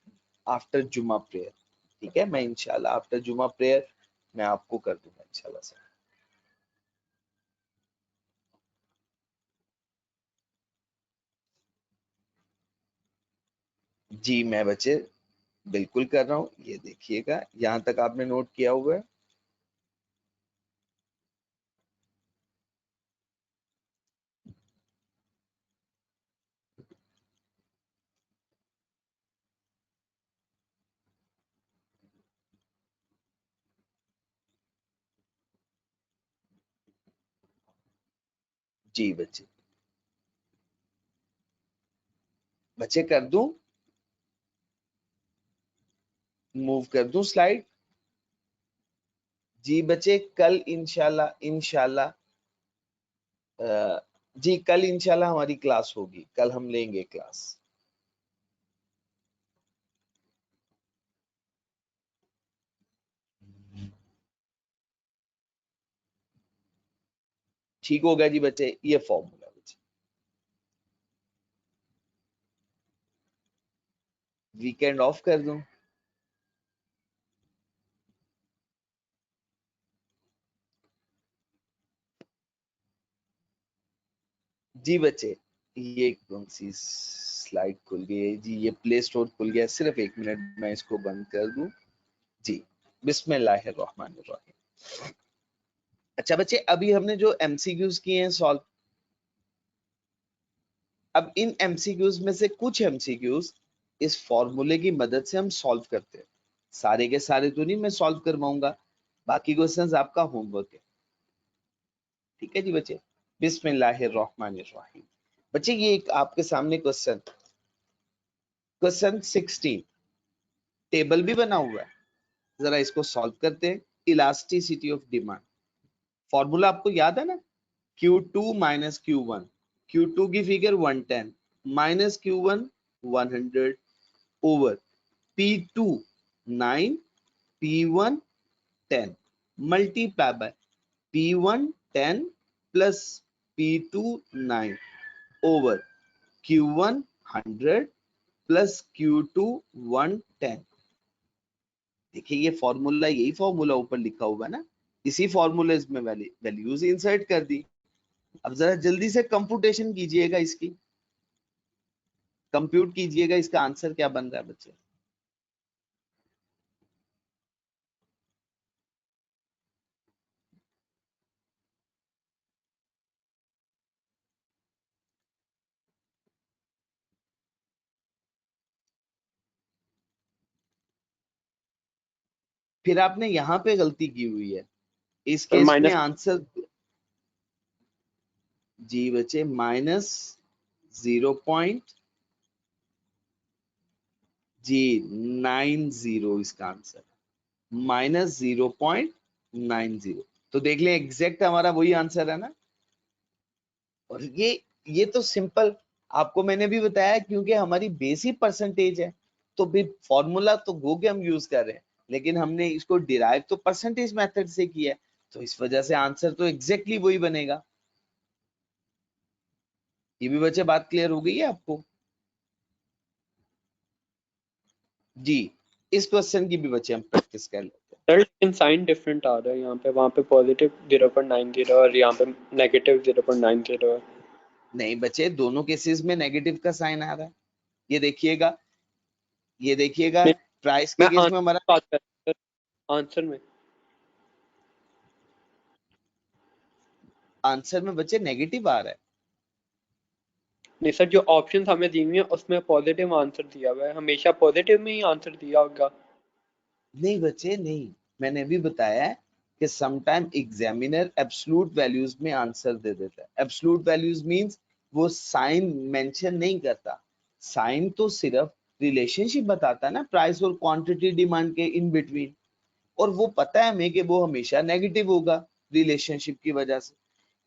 आफ्टर जुमा प्रेयर। ठीक है, मैं इंशाल्लाह आफ्टर जुमा प्रेयर मैं आपको कर दूंगा इंशाल्लाह से। जी मैं बच्चे बिल्कुल कर रहा हूँ, ये देखिएगा, यहाँ तक आपने नोट किया हुआ है? जी बच्चे, बच्चे कर दूं, मूव कर दूं स्लाइड? जी बच्चे, कल इंशाल्लाह इंशाल्लाह जी कल इंशाल्लाह हमारी क्लास होगी, कल हम लेंगे क्लास। ठीक हो गया जी बच्चे, ये फॉर्मूला बच्चे, वीकेंड ऑफ कर दूं? जी बच्चे, ये कौन सी स्लाइड खुल गई है जी? ये प्ले स्टोर खुल गया, सिर्फ 1 मिनट मैं इसको बंद कर दूं। जी, बिस्मिल्लाहिर्रहमानिर्रहीम। अच्छा बच्चे, अभी हमने जो एमसीक्यूज किए हैं सॉल्व, अब इन एमसीक्यूज में से कुछ एमसीक्यूज इस फॉर्मूले की मदद से हम सॉल्व करते हैं, सारे के सारे तो नहीं मैं सॉल्व करवाऊंगा, बाकी क्वेश्चंस आपका होमवर्क है। ठीक है जी बच्चे, बिस्मिल्लाहिर्रहमानिर्रहीम। बच्चे ये एक आपके सामने क्वेश्चन 16 टेबल भी बना हुआ है, जरा इसको सॉल्व करते हैं। इलास्टिसिटी ऑफ डिमांड, फॉर्मूला आपको याद है ना, Q2 माइनस Q1, Q2 की figure 110 minus Q1 100 over P2 9 P1 10 multiply by P1 10 plus P2 9 over Q1 100 plus Q2 110। देखिए ये फॉर्मूला, यही फॉर्मूला ऊपर लिखा हुआ है ना, इसी फॉर्मूले में वैल्यूज इंसर्ट कर दी। अब जरा जल्दी से कंप्यूटेशन कीजिएगा, इसकी कंप्यूट कीजिएगा, इसका आंसर क्या बन रहा है बच्चे। फिर आपने यहाँ पे गलती की हुई है, इस सर केस में माइनस आंसर जी बच्चे माइनस 0.90 इसका आंसर, माइनस 0.90। तो देख ले एग्जैक्ट हमारा वही आंसर है ना। और ये तो सिंपल आपको मैंने भी बताया, क्योंकि हमारी बेसिक परसेंटेज है, तो भी फॉर्मूला तो गो के हम यूज कर रहे हैं, लेकिन हमने इसको डिराइव तो परसेंटेज मेथड से किया है, तो इस वजह से आंसर तो एग्जैक्टली वही बनेगा। ये भी बच्चे बात क्लियर हो गई है आपको जी। इस क्वेश्चन की भी बच्चे हम प्रैक्टिस कर लेते हैं। सर लेकिन साइन डिफरेंट आ रहा है यहाँ पे, वहाँ पे पॉजिटिव 0.90 और यहाँ पे नेगेटिव 0.90 है। नहीं बच्चे, दोनों केसेस में नेगेटिव का साइन आ रहा है। ये देखिएगा, ये देखिएगा, नहीं, प्राइस मैं के केस में आंसर हमारा बात कर रहा हूँ सर, आंसर में। आंसर में बच्चे नेगेटिव आ रहा है। नहीं सर, जो ऑप्शंस हमें दी हुई है उसमें पॉजिटिव आंसर दिया हुआ है, हमेशा पॉजिटिव में ही आंसर दिया होगा। नहीं बच्चे नहीं, मैंने भी बताया है कि समटाइम एग्जामिनर एब्सोल्यूट वैल्यूज में आंसर दे देता है। एब्सोल्यूट वैल्यूज मींस वो साइन मेंशन नहीं करता, साइन तो सिर्फ रिलेशनशिप बताता है ना प्राइस और क्वांटिटी डिमांड के इन बिटवीन, और वो पता है हमें कि वो हमेशा नेगेटिव होगा रिलेशनशिप की वजह से।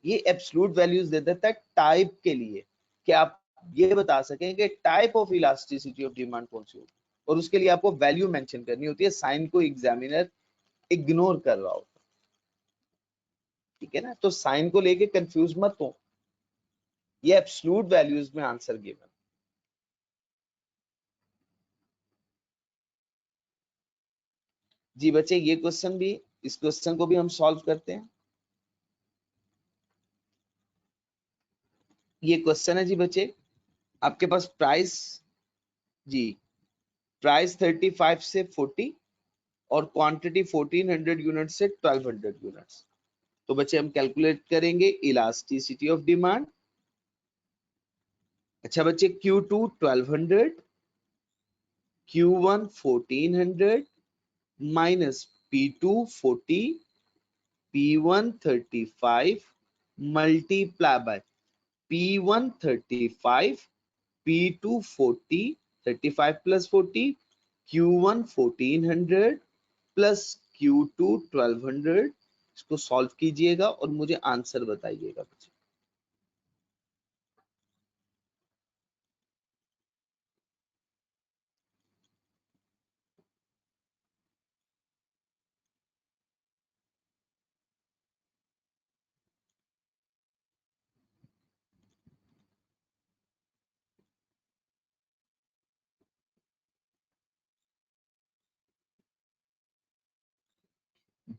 ये एब्सोल्यूट वैल्यूज दे देता है टाइप के लिए, कि आप ये बता सकें कि type of elasticity of demand कौन सी होगी, और उसके लिए आपको वैल्यू मेंशन करनी होती है, साइन को एग्जामिनर इग्नोर कर रहा होता है। ठीक है ना, तो साइन को लेके कंफ्यूज मत हो, ये एब्सोल्यूट वैल्यूज में आंसर गिवन। जी बच्चे ये क्वेश्चन भी, इस क्वेश्चन को भी हम सॉल्व करते हैं। ये क्वेश्चन है जी बच्चे, आपके पास प्राइस जी, प्राइस 35 से 40 और क्वांटिटी 1400 यूनिट से 1200 यूनिट्स। तो बच्चे हम कैलकुलेट करेंगे इलास्टिसिटी ऑफ डिमांड। अच्छा बच्चे Q2 1200, Q1 1400 minus P2 40, P1 35 multiply by P1 35, P2 40, 35 plus 40, Q1 1400 plus Q2 1200। इसको सॉल्व कीजिएगा और मुझे आंसर बताइएगा बच्चे।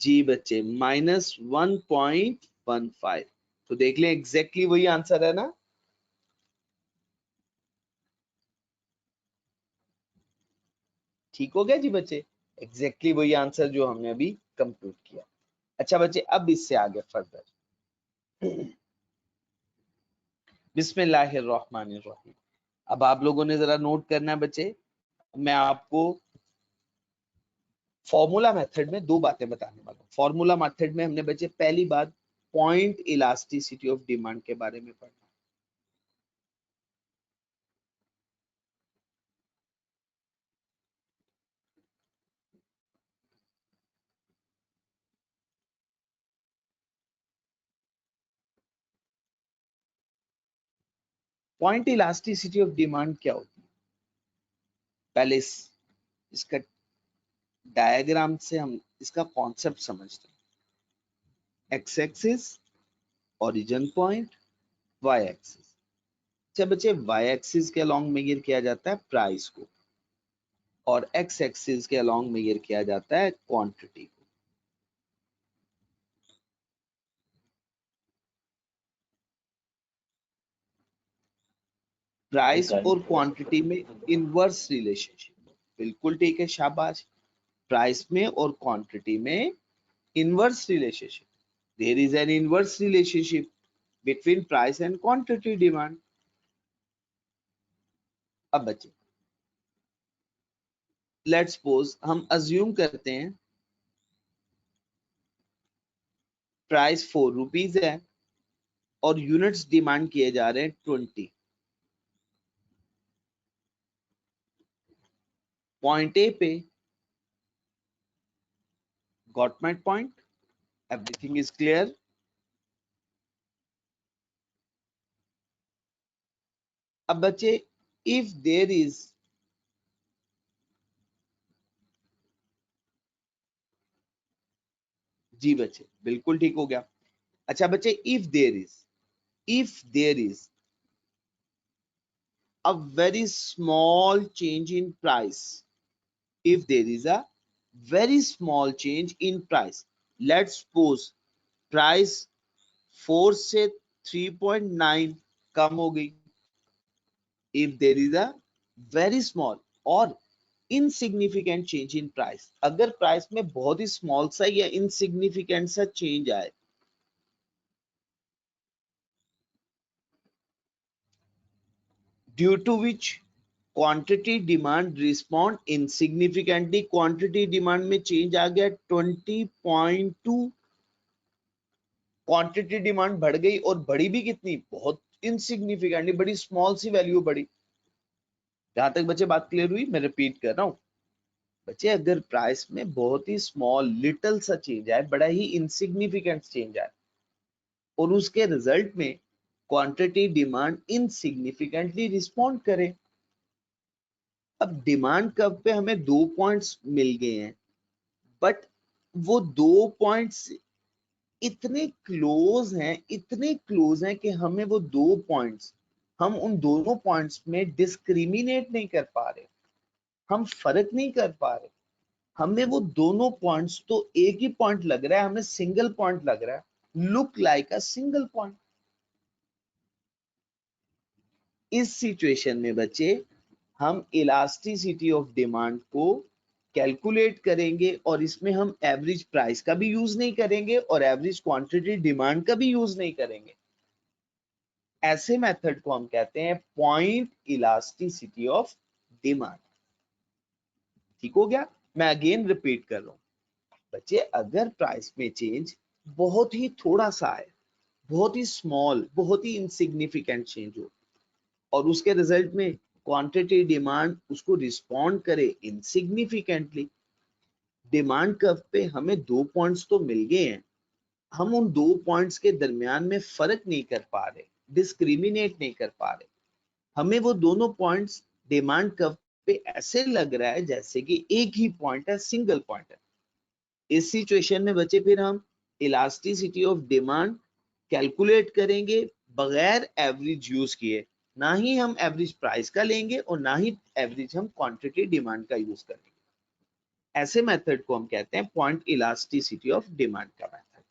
जी बच्चे -1.15। तो देख ले एग्जैक्टली वही आंसर है ना। ठीक हो गया जी बच्चे, एग्जैक्टली वही आंसर जो हमने अभी कंप्यूट किया। अच्छा बच्चे अब इससे आगे फर्दर, बिस्मिल्लाहिर्रहमानिर्रहीम। अब आप लोगों ने जरा नोट करना है बच्चे, मैं आपको फॉर्मूला मेथड में दो बातें बताने वाला हूँ। फॉर्मूला मेथड में हमने बच्चे पहली बात पॉइंट इलास्टिसिटी ऑफ डिमांड के बारे में पढ़ना। पॉइंट इलास्टिसिटी ऑफ डिमांड क्या होती है? पहले इसका डायग्राम से हम इसका कॉन्सेप्ट समझते हैं। X axis origin point, Y axis. अच्छा बच्चे, वाई एक्सिस के अलोंग मेजर किया जाता है प्राइस को और एक्स एक्सिस के अलोंग मेजर किया जाता है क्वांटिटी को। प्राइस और क्वांटिटी में इनवर्स रिलेशनशिप, बिल्कुल ठीक है, शाबाश। प्राइस में और क्वांटिटी में inverse relationship, there is an inverse relationship between price and quantity demand. अब बच्चे लेट्स सपोज हम अज्यूम करते हैं प्राइस 4 रुपीज है और यूनिट्स डिमांड किए जा रहे हैं 20। पॉइंट ए पे, got my point, everything is clear. अब बच्चे इफ देयर इज जी बच्चे बिल्कुल ठीक हो गया। अच्छा बच्चे, if there is a very small change in price, if there is a very small change in price, let's suppose price 4 से 3.9 कम हो गई, if there is a very small और insignificant change in price, अगर प्राइस में बहुत ही स्मॉल सा या insignificant सा चेंज आए, due to which quantity demand respond insignificantly, quantity demand में चेंज आ गया 20.2, क्वांटिटी डिमांड बढ़ गई और बढ़ी भी कितनी, बहुत इनसिग्निफिकेंटली, बड़ी स्मॉल सी वैल्यू बढ़ी। जहां तक बच्चे बात क्लियर हुई? मैं रिपीट कर रहा हूं बच्चे, अगर प्राइस में बहुत ही स्मॉल लिटिल सा चेंज आए, बड़ा ही इनसिग्निफिकेंट चेंज आए और उसके रिजल्ट में क्वांटिटी डिमांड इनसिग्निफिकेंटली रिस्पॉन्ड करे। अब डिमांड कर्व पे हमें 2 पॉइंट्स मिल गए हैं, बट वो 2 पॉइंट्स इतने क्लोज हैं कि हमें वो 2 पॉइंट्स, हम उन दोनों पॉइंट्स में डिस्क्रिमिनेट नहीं कर पा रहे, हम फर्क नहीं कर पा रहे। हमें वो दोनों पॉइंट्स तो एक ही पॉइंट लग रहा है, हमें सिंगल पॉइंट लग रहा है, look like a single point. इस सिचुएशन में बच्चे हम इलास्टिसिटी ऑफ डिमांड को कैलकुलेट करेंगे और इसमें हम एवरेज प्राइस का भी यूज नहीं करेंगे और एवरेज क्वांटिटी डिमांड का भी यूज नहीं करेंगे। ऐसे मेथड को हम कहते हैं पॉइंट इलास्टिसिटी ऑफ डिमांड। ठीक हो गया? मैं अगेन रिपीट कर रहा हूं बच्चे, अगर प्राइस में चेंज बहुत ही थोड़ा सा है, बहुत ही स्मॉल, बहुत ही इनसिग्निफिकेंट चेंज हो और उसके रिजल्ट में क्वांटिटी डिमांड उसको रिस्पॉन्ड करे इनसिग्निफिकेंटली, डिमांड कर्व पे हमें 2 पॉइंट्स तो मिल गए हैं, हम उन 2 पॉइंट्स के दरमियान में फर्क नहीं कर पा रहे, डिस्क्रिमिनेट नहीं कर पा रहे, हमें वो दोनों पॉइंट्स डिमांड कर्व पे ऐसे लग रहा है जैसे कि एक ही पॉइंट है, सिंगल पॉइंट है। इस सिचुएशन में बच्चे फिर हम इलास्टिसिटी ऑफ डिमांड कैलकुलेट करेंगे बगैर एवरेज यूज किए, ना ही हम एवरेज प्राइस का लेंगे और ना ही एवरेज हम क्वांटिटी डिमांड का यूज करेंगे। ऐसे मेथड को हम कहते हैं पॉइंट इलास्टिसिटी ऑफ डिमांड का मेथड।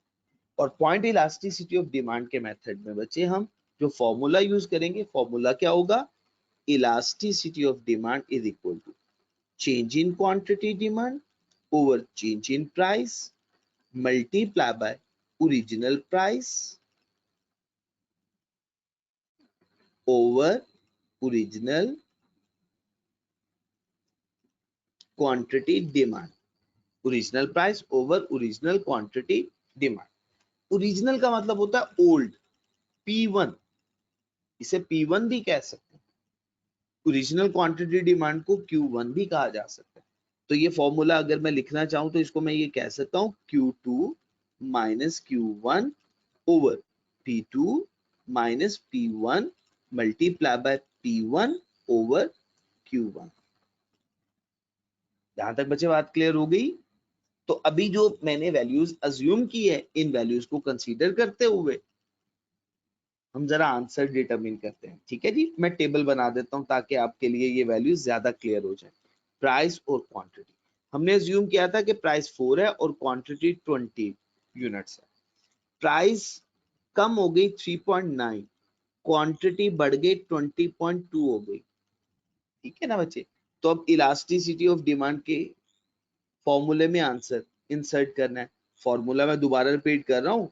और पॉइंट इलास्टिसिटी ऑफ डिमांड के मेथड में बच्चे हम जो फॉर्मूला यूज करेंगे, फॉर्मूला क्या होगा? Elasticity of demand is equal to change in quantity demand over change in price multiply by original price over original quantity demand, original price over original quantity demand. Original का मतलब होता है ओल्ड, P1, इसे P1 भी कह सकते हैं, ओरिजिनल क्वांटिटी डिमांड को Q1 भी कहा जा सकता है। तो ये फॉर्मूला अगर मैं लिखना चाहूं तो इसको मैं ये कह सकता हूं Q2 minus Q1 over P2 minus P1 multiply by P1 over Q1। यहां तक बच्चे बात क्लियर हो गई? तो अभी जो मैंने वैल्यूज अज्यूम की है, इन वैल्यूज को कंसीडर करते हुए हम जरा आंसर डिटरमिन करते हैं। ठीक है जी, मैं टेबल बना देता हूं ताकि आपके लिए ये वैल्यूज ज्यादा क्लियर हो जाए। प्राइस और क्वांटिटी, हमने अज्यूम किया था कि प्राइस 4 है और क्वांटिटी 20 यूनिट्स है। प्राइस कम हो गई 3.9, क्वांटिटी बढ़ गई 20.2 हो गई। ठीक है ना बच्चे? तो अब इलास्टिसिटी ऑफ डिमांड के फॉर्मूले में आंसर इंसर्ट करना है। फॉर्मूला मैं दोबारा रिपीट कर रहा हूं,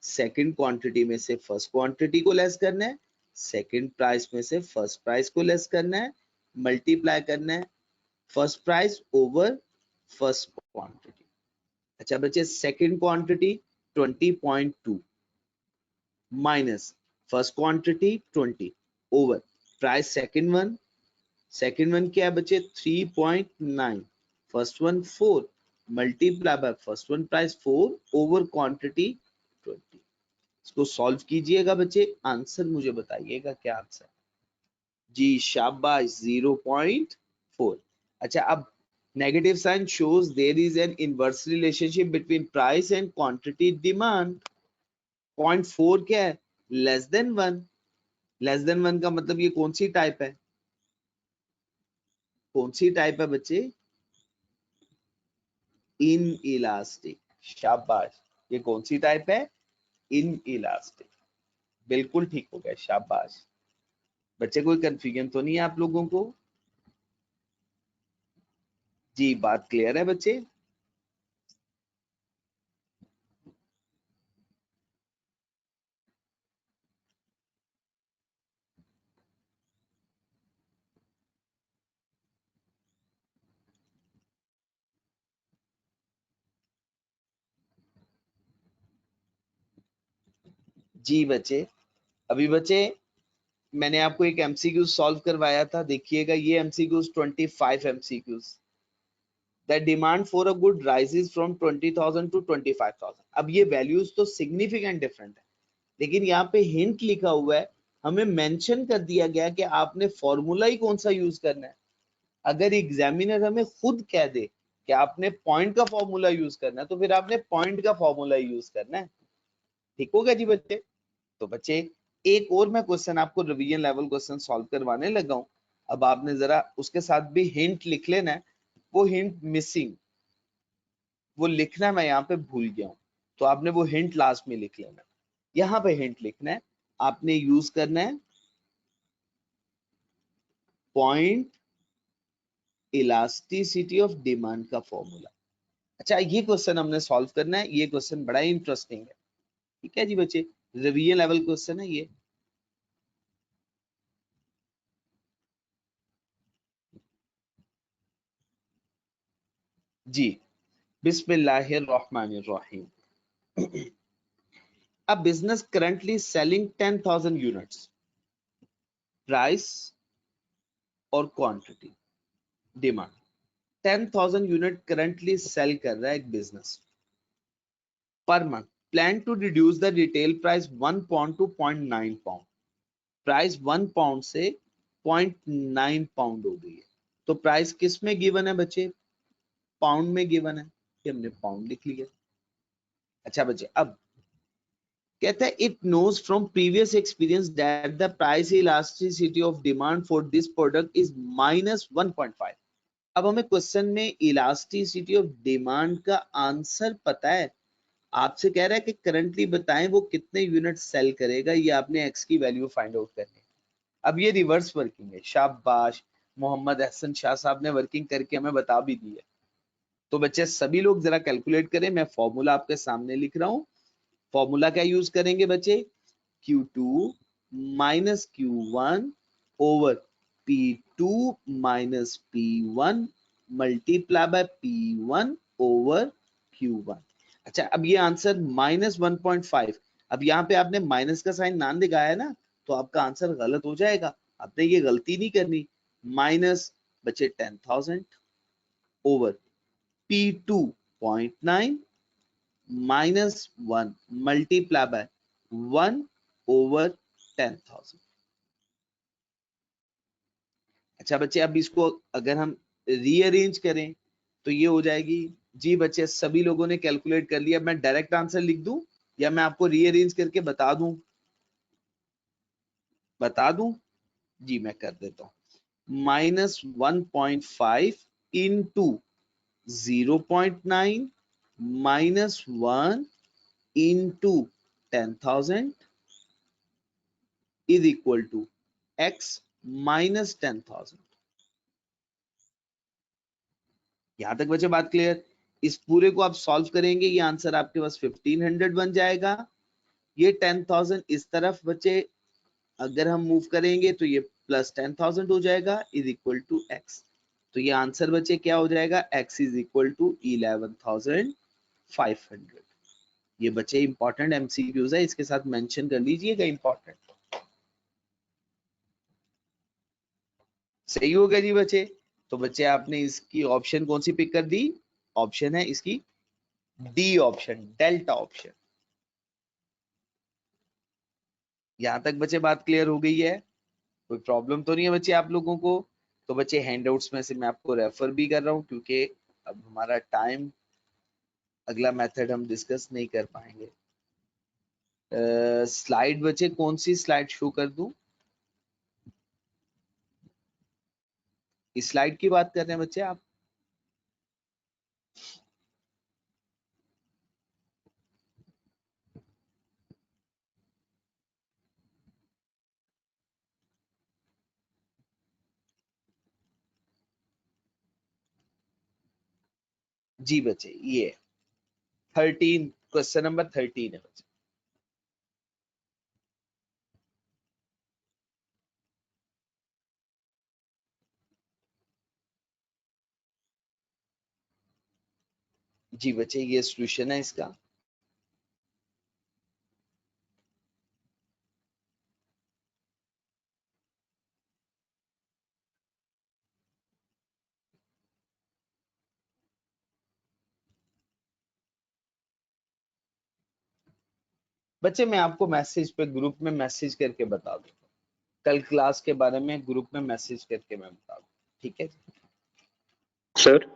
सेकंड क्वांटिटी में से फर्स्ट क्वांटिटी को लेस करना है, सेकंड प्राइस में से फर्स्ट प्राइस को लेस करना है, मल्टीप्लाई करना है first price over first quantity. अच्छा बच्चे, second quantity 20.2 minus first quantity 20 over price second one क्या है बच्चे 3.9, first one 4 multiply by first one price 4 over quantity 20। इसको सॉल्व कीजिएगा बच्चे, आंसर मुझे बताइएगा क्या आंसर जी। शाबाश 0.4। अच्छा, अब negative sign shows there is an inverse relationship between price and quantity demand. 0.4 क्या है? Less than 1। लेस देन 1 का मतलब ये कौन सी टाइप है? कौन सी टाइप है बच्चे? In elastic. शाबाश, ये कौन सी टाइप है? In elastic. बिल्कुल ठीक हो गया, शाबाश बच्चे। कोई कंफ्यूजन तो नहीं है आप लोगों को? जी, बात क्लियर है बच्चे? जी बच्चे, अभी बच्चे मैंने आपको एक एमसीक्यू सॉल्व करवाया था, देखिएगा ये MCQs 25 MCQs. The demand for a good rises from 20,000 to 25,000। अब ये वैल्यूज तो सिग्निफिकेंट डिफरेंट है, लेकिन यहाँ पे हिंट लिखा हुआ है, हमें मेंशन कर दिया गया कि आपने फॉर्मूला ही कौन सा यूज करना है। अगर एग्जामिनर हमें खुद कह दे कि आपने पॉइंट का फॉर्मूला यूज करना है, तो फिर आपने पॉइंट का फॉर्मूला यूज करना है। ठीक हो गया जी बच्चे? तो बच्चे, एक और मैं क्वेश्चन आपको रिवीजन लेवल क्वेश्चन सॉल्व करवाने लगा हूं। अब आपने जरा उसके साथ भी हिंट लिख लेना है। वो हिंट मिसिंग, वो लिखना मैं यहाँ पे भूल गया हूं, तो आपने वो हिंट लास्ट में लिख लेना। यहाँ पे हिंट लिखना है, आपने यूज करना है पॉइंट इलास्टिसिटी ऑफ डिमांड का फॉर्मूला। अच्छा, ये क्वेश्चन हमने सॉल्व करना है, ये क्वेश्चन बड़ा ही इंटरेस्टिंग है। ठीक है जी बच्चे, रिवीजन लेवल क्वेश्चन है ये। जी, बिस्मिल्लाहिर्रहमानिर्रहीम। A business currently selling 10,000 units. Price और quantity, demand। 10,000 unit currently sell कर रहा है एक business per month. Plan to reduce the retail price 1 pound to 0.9 pound. Price 1 pound से 0.9 पाउंड हो गई है। तो प्राइस किस में गिवन है बच्चे? पाउंड में गिवन है, कि हमने पाउंड लिख लिया। अच्छा बच्चे, अब कहता है it knows from previous experience that the price elasticity of demand for this product is -1.5। अब हमें क्वेश्चन में इलास्टिसिटी ऑफ डिमांड का आंसर पता है। आपसे कह रहा है कि करंटली बताएं वो कितने यूनिट सेल करेगा, ये आपने एक्स की वैल्यू फाइंड आउट करनी है। अब ये रिवर्स वर्किंग है। शाबाश, मोहम्मद अहसन शाह साहब ने वर्किंग करके हमें बता भी दी है। तो बच्चे सभी लोग जरा कैलकुलेट करें, मैं फॉर्मूला आपके सामने लिख रहा हूं। फॉर्मूला क्या यूज करेंगे बच्चे? Q2 minus Q1 over P2 minus P1 multiply by P1 over Q1। अच्छा, अब ये आंसर -1.5। अब यहाँ पे आपने माइनस का साइन ना दिखाया ना, तो आपका आंसर गलत हो जाएगा। आपने ये गलती नहीं करनी। माइनस बचे 10,000 over P2 0.9 -1 multiply by 1 over 10,000। अच्छा बच्चे, अब इसको अगर हम रीअरेंज करें तो ये हो जाएगी। जी बच्चे, सभी लोगों ने कैलकुलेट कर लिया, मैं डायरेक्ट आंसर लिख दूं या मैं आपको रीअरेंज करके बता दूं? जी मैं कर देता हूं। -1.5 into 0.9 -1 into 10,000 is equal to x minus 10,000। यहां तक बच्चे बात क्लियर? इस पूरे को आप सॉल्व करेंगे, ये आंसर आपके पास 1500 बन जाएगा। ये 10,000 इस तरफ बच्चे अगर हम मूव करेंगे तो ये प्लस 10,000 हो जाएगा इज इक्वल टू x। तो ये आंसर बच्चे क्या हो जाएगा? x is equal to 11,500। ये बच्चे इंपॉर्टेंट एमसीक्यूज है, इसके साथ मेंशन कर लीजिएगा इंपॉर्टेंट। सही हो गया जी बच्चे? तो बच्चे आपने इसकी ऑप्शन कौन सी पिक कर दी? ऑप्शन है इसकी डी ऑप्शन, डेल्टा ऑप्शन। यहां तक बच्चे बात क्लियर हो गई है? कोई प्रॉब्लम तो नहीं है बच्चे आप लोगों को? तो बच्चे हैंडआउट्स में से मैं आपको रेफर भी कर रहा हूं क्योंकि अब हमारा टाइम, अगला मेथड हम डिस्कस नहीं कर पाएंगे। स्लाइड बच्चे कौन सी स्लाइड शो कर दूं? इस स्लाइड की बात कर रहे हैं बच्चे आप? जी बच्चे, ये 13, क्वेश्चन नंबर 13 है बच्चे। जी बच्चे, ये सॉल्यूशन है इसका। बच्चे मैं आपको मैसेज पे, ग्रुप में मैसेज करके बता दूंगा, कल क्लास के बारे में ग्रुप में मैसेज करके मैं बता दूंगा, ठीक है सर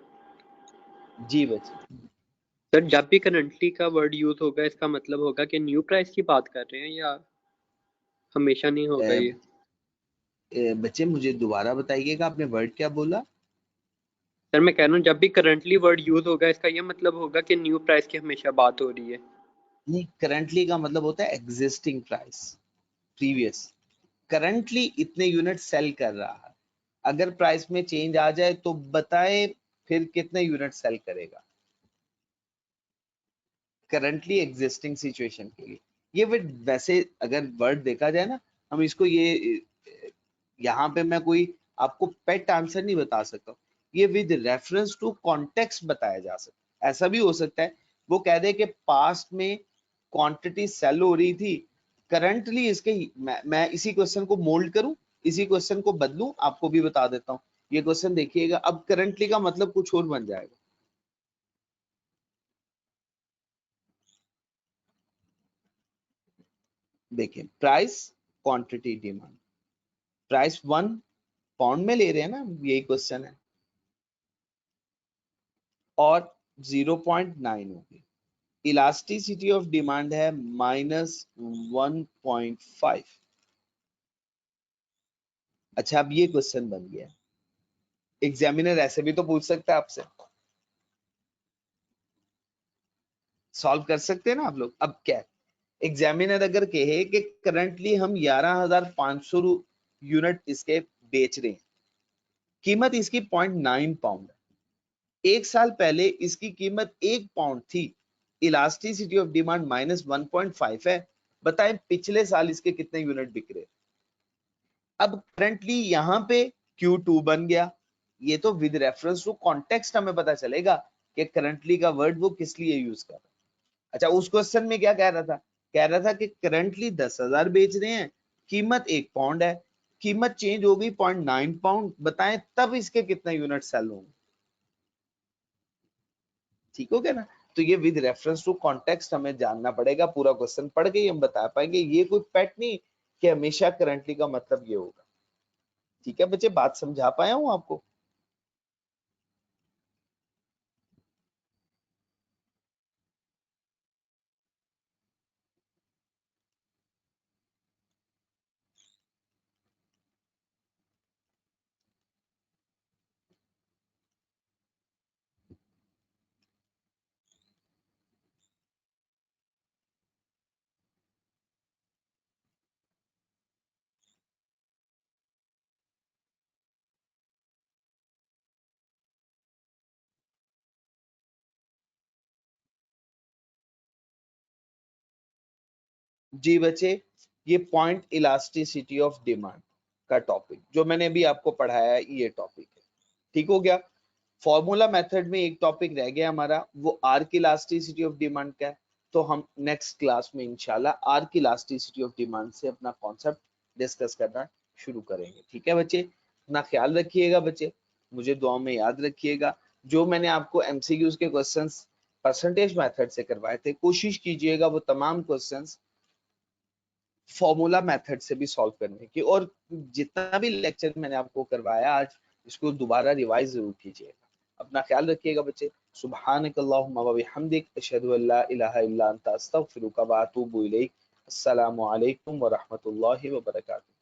जी बच्चे? सर जब भी करंटली का वर्ड यूज होगा इसका मतलब होगा कि न्यू प्राइस की बात कर रहे हैं या हमेशा नहीं होगा ये? बच्चे मुझे दोबारा बताइएगा, आपने वर्ड क्या बोला? सर मैं कह रहा हूँ जब भी करंटली वर्ड यूज होगा इसका ये मतलब होगा कि न्यू प्राइस की हमेशा बात हो रही है। नहीं, करंटली का मतलब होता है एग्जिस्टिंग प्राइस, प्रीवियस। करंटली इतने यूनिट सेल कर रहा है, अगर प्राइस में चेंज आ जाए तो बताए फिर कितने यूनिट सेल करेगा करंटली एग्जिस्टिंग सिचुएशन के लिए। ये वैसे अगर वर्ड देखा जाए ना, हम इसको ये यहाँ पे मैं कोई आपको पेट आंसर नहीं बता सकता, ये विद रेफरेंस टू कॉन्टेक्स्ट बताया जा सकता है। ऐसा भी हो सकता है वो कह दे कि पास्ट में क्वांटिटी सेल हो रही थी, करंटली इसके मैं इसी क्वेश्चन को मोल्ड करूं, इसी क्वेश्चन को बदलूं, आपको भी बता देता हूं। ये क्वेश्चन देखिएगा, अब करंटली का मतलब कुछ और बन जाएगा। देखिए, price, quantity, demand. Price 1 pound में ले रहे हैं ना, यही क्वेश्चन है, और 0.9 होगी। इलास्टिसिटी ऑफ डिमांड है -1.5। अच्छा, अब ये क्वेश्चन बन गया, एग्जामिनर ऐसे भी तो पूछ सकता है आपसे, सॉल्व कर सकते हैं ना आप लोग। अब क्या, एग्जामिनर अगर कहे कि करंटली हम 11,500 यूनिट इसके बेच रहे हैं, कीमत इसकी 0.9 पाउंड है, एक साल पहले इसकी कीमत 1 पाउंड थी, इलास्टिसिटी ऑफ डिमांड -1.5 है, बताएं पिछले साल इसके कितने यूनिट बिक रहे? अब करंटली यहाँ पे Q2 बन गया, ये तो विद रेफरेंस टू कॉन्टेक्स्ट हमें पता चलेगा कि करंटली का वर्ड वो किस लिए यूज कर रहा है। अच्छा, उस क्वेश्चन में क्या कह रहा था? कह रहा था कि करंटली 10,000 बेच रहे हैं, कीमत 1 पाउंड है, कीमत चेंज हो गई 0.9 पाउंड, बताएं तब इसके कितने यूनिट सेल होंगे? ठीक हो गया ना? तो ये विद रेफरेंस टू कॉन्टेक्स्ट हमें जानना पड़ेगा, पूरा क्वेश्चन पढ़ के ही हम बता पाएंगे, ये कोई पैट नहीं कि हमेशा करंटली का मतलब ये होगा। ठीक है बच्चे, बात समझा पाया हूं आपको? जी बच्चे, ये पॉइंट इलास्टिसिटी ऑफ डिमांड का टॉपिक जो मैंने अभी आपको पढ़ाया है, ये टॉपिक है। ठीक हो गया। फॉर्मूला मेथड में एक टॉपिक रह गया हमारा, वो आर्क इलास्टिसिटी ऑफ डिमांड का है। तो हम नेक्स्ट क्लास में इंशाल्लाह आर्क इलास्टिसिटी ऑफ डिमांड से अपना कॉन्सेप्ट डिस्कस करना शुरू करेंगे। ठीक है बच्चे, अपना ख्याल रखिएगा बच्चे, मुझे दुआ में याद रखिएगा। जो मैंने आपको एमसीक्यूज के क्वेश्चंस परसेंटेज मेथड से करवाए थे, कोशिश कीजिएगा वो तमाम क्वेश्चंस फॉर्मूला मेथड से भी सॉल्व करने की। और जितना भी लेक्चर मैंने आपको करवाया आज, इसको दोबारा रिवाइज जरूर कीजिएगा। अपना ख्याल रखिएगा बच्चे। सुब्हानक अल्लाहुम्मा व बिहम्दिक अशहदु अल्ला इलाहा इल्ला अंता अस्तगफिरुका व अतूबु इलैक। अस्सलामु अलैकुम व रहमतुल्लाहि व बरकातुहू।